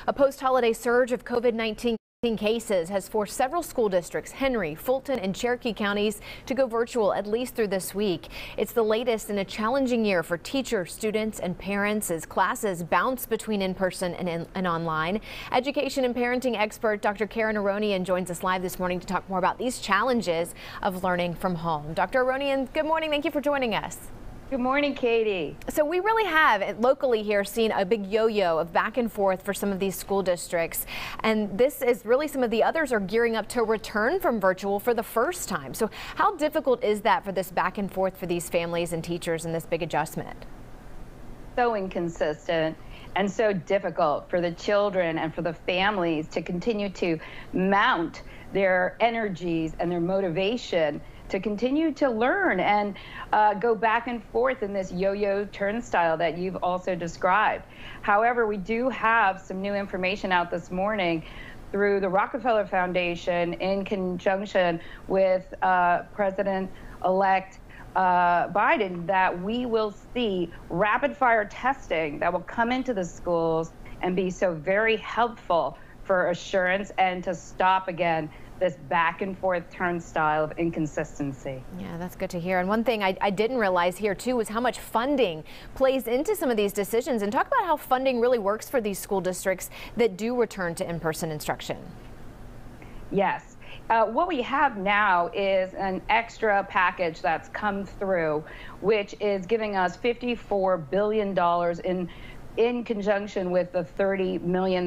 A post-holiday surge of COVID-19 cases has forced several school districts, Henry, Fulton, and Cherokee counties, to go virtual at least through this week. It's the latest in a challenging year for teachers, students, and parents as classes bounce between in-person and online. Education and parenting expert Dr. Karen Aronian joins us live this morning to talk more about these challenges of learning from home. Dr. Aronian, good morning. Thank you for joining us. Good morning, Katie. So we really have locally here seen a big yo-yo of back and forth for some of these school districts. And this is really some of the others are gearing up to return from virtual for the first time. So how difficult is that for this back and forth for these families and teachers in this big adjustment? So inconsistent and so difficult for the children and for the families to continue to mount their energies and their motivation to continue to learn and go back and forth in this yo-yo turnstile that you've also described. However, we do have some new information out this morning through the Rockefeller Foundation in conjunction with President-elect Biden that we will see rapid-fire testing that will come into the schools and be so very helpful for assurance and to stop again this back and forth turnstile of inconsistency. Yeah, that's good to hear. And one thing I didn't realize here too was how much funding plays into some of these decisions, and talk about how funding really works for these school districts that do return to in-person instruction. Yes. What we have now is an extra package that's come through, which is giving us $54 billion in conjunction with the $30 billion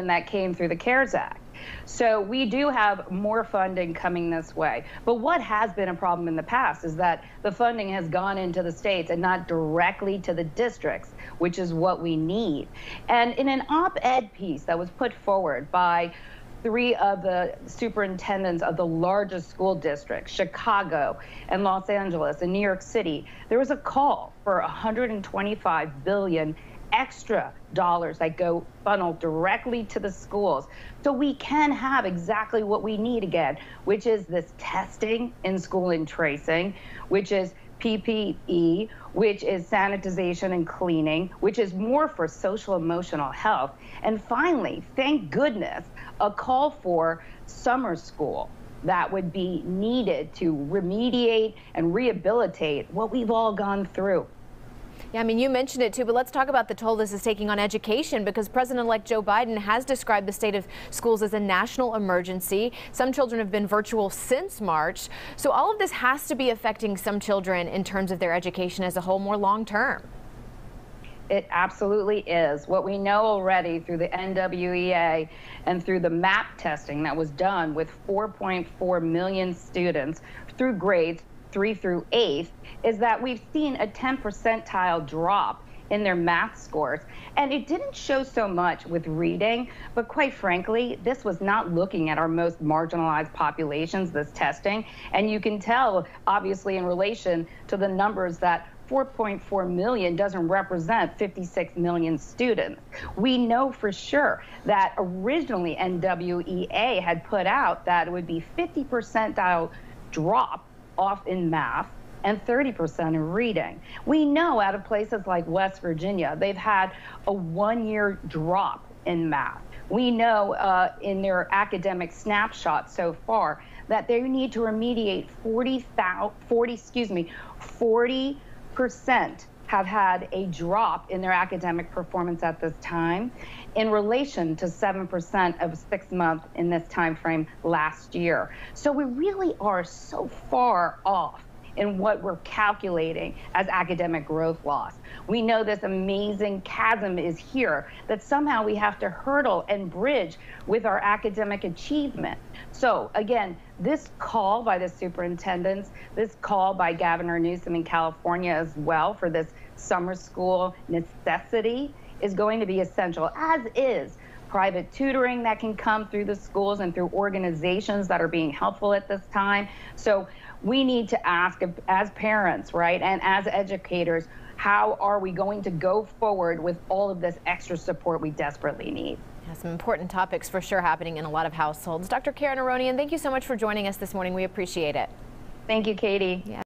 that came through the CARES Act. So we do have more funding coming this way. But what has been a problem in the past is that the funding has gone into the states and not directly to the districts, which is what we need. And in an op-ed piece that was put forward by three of the superintendents of the largest school districts, Chicago and Los Angeles and New York City, there was a call for $125 billion extra dollars that go funneled directly to the schools, so we can have exactly what we need again, which is this testing in school and tracing, which is PPE, which is sanitization and cleaning, which is more for social emotional health. And finally, thank goodness, a call for summer school that would be needed to remediate and rehabilitate what we've all gone through. Yeah, I mean, you mentioned it too, but let's talk about the toll this is taking on education, because President-elect Joe Biden has described the state of schools as a national emergency. Some children have been virtual since March. So all of this has to be affecting some children in terms of their education as a whole more long term. It absolutely is. What we know already through the NWEA and through the MAP testing that was done with 4.4 million students through grades 3 through 8 is that we've seen a 10 percentile drop in their math scores. And it didn't show so much with reading, but quite frankly, this was not looking at our most marginalized populations, this testing. And you can tell, obviously, in relation to the numbers that 4.4 million doesn't represent 56 million students. We know for sure that originally NWEA had put out that it would be 50 percentile drop off in math and 30% in reading. We know out of places like West Virginia, they've had a 1-year drop in math. We know in their academic snapshot so far that they need to remediate 40% have had a drop in their academic performance at this time in relation to 7% of 6 months in this time frame last year. So we really are so far off in what we're calculating as academic growth loss. We know this amazing chasm is here that somehow we have to hurdle and bridge with our academic achievement. So again, this call by the superintendents, this call by Governor Newsom in California as well for this summer school necessity is going to be essential, as is private tutoring that can come through the schools and through organizations that are being helpful at this time. So we need to ask as parents, right, and as educators, how are we going to go forward with all of this extra support we desperately need? Yeah, some important topics for sure happening in a lot of households. Dr. Karen Aronian, thank you so much for joining us this morning. We appreciate it. Thank you, Katie. Yeah.